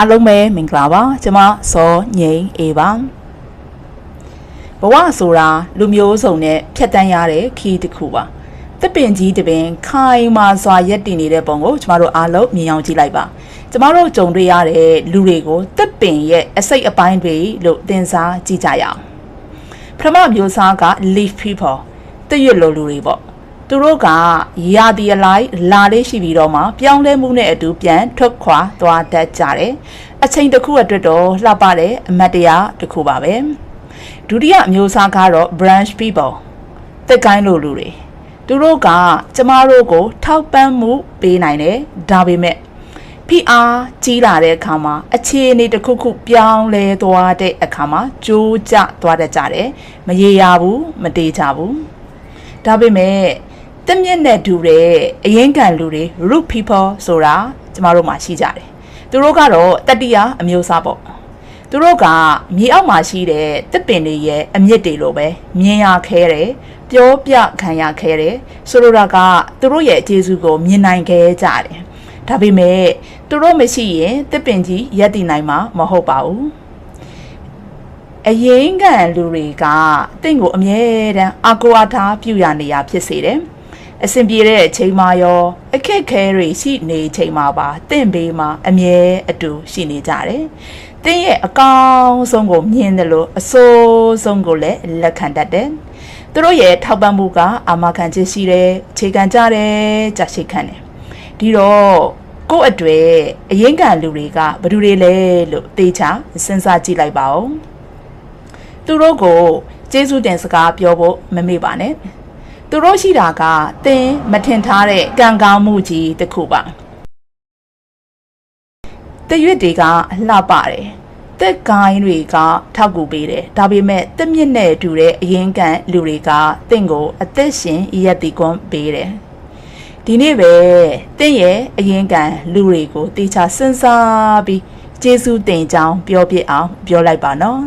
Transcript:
အားလုံးပဲမင်္ဂလာပါကျမစောငိမ့်အေးပါဘဝဆိုတာလူမျိုးစုံနဲ့ဖြတ်တန်းရတဲ့ခီးတစ်ခုပါတစ်ပင်ကြီးတစ်ပင်ခိုင်မာစွာရက်တည်နေတဲ့ပုံကိုကျမတို့အားလုံးမြင်အောင်ကြည့်လိုက်ပါကျမတို့ကြုံတွေ့ရတဲ့လူတွေကိုတစ်ပင်ရဲ့အစိတ်အပိုင်းတွေလို့သင်စားကြည့်ကြရအောင်ပထမမျိုးစားက leaf people တရွတ်လိုလူတွေပေါ့သူတို့ကရာသီအလိုက်လာလေးရှိပြီးတော့မှပြောင်းလဲမှုနဲ့အတူပြန်ထွက်ခွာသွားတတ်ကြတယ်အချိန်တစ်ခုအတွက်တော့လှပတဲ့အမတ်တရားတစ်ခုပါပဲဒုတိယအမျိုးအစားကတော့ branch people တက်ကိုင်းလိုလူတွေသူတို့ကကျမတို့ကိုထောက်ပံ့မှုပေးနိုင်တယ်ဒါပေမဲ့ဖိအားကြီးလာတဲ့အခါမှာအခြေအနေတစ်ခုခုပြောင်းလဲသွားတဲ့အခါမှာကြိုးကျသွားတတ်ကြတယ်မရေရာဘူးမတေးကြဘူးဒါပေမဲ့တမျက်နဲ့တူတဲ့အရင်ခံလူတွေ root people ဆိုတာကျမတို့မှာရှိကြတယ်သူတို့ကတော့တတိယအမျိုးအစားပေါ့သူတို့ကမြေအောက်မှာရှိတဲ့တစ်ပင်တွေရဲ့အမြစ်တွေလိုပဲမြင်ရခဲတယ်ပြောပြခံရခဲတယ်ဆိုလိုတာကသူတို့ရဲ့အခြေစုကိုမြင်နိုင်ခဲကြတယ်ဒါပေမဲ့သူတို့မရှိရင်တစ်ပင်ကြီးရပ်တည်နိုင်မှာမဟုတ်ပါဘူးအရင်ခံလူတွေကတင့်ကိုအမြဲတမ်းအကူအထားပြုရနေရဖြစ်စေတယ်အဆင်ပြေတဲ့အချိန်မှာရောအခက်ခဲတွေရှိနေချိန်မှာပါတင့်ဘေးမှာအမြဲအတူရှိနေကြတယ်။တင့်ရဲ့အကောင်းဆုံးကိုမြင်တယ်လို့အဆိုးဆုံးကိုလည်းလက်ခံတတ်တယ်။သူတို့ရဲ့ထောက်ပံ့မှုကအာမခံချက်ရှိတယ်၊အခြေခံကြတယ်၊ကြရှိခံတယ်။ဒီတော့ကိုယ့်အတွေ့အရင်ကလူတွေကဘယ်သူတွေလဲလို့သေချာစဉ်းစားကြည့်လိုက်ပါဦး။သူတို့ကိုကျေးဇူးတင်စကားပြောဖို့မမေ့ပါနဲ့။သူတို့ရှိတာကသင်မထင်ထားတဲ့ကံကောင်းမှုကြီးတစ်ခုပါတရွတ်တွေကလှပတယ်တက်ကိုင်းတွေကထောက်ကူပေးတယ်ဒါပေမဲ့တက်မြင့်နဲ့တူတဲ့အရင်ကလူတွေကသင်ကိုအသက်ရှင်ရက်တည်ခွင့်ပေးတယ်ဒီနေ့ပဲသင်ရဲ့အရင်ကလူတွေကိုတေချာစဉ်းစားပြီးကျေးဇူးတင်ကြောင်းပြောပြအောင်ပြောလိုက်ပါနော်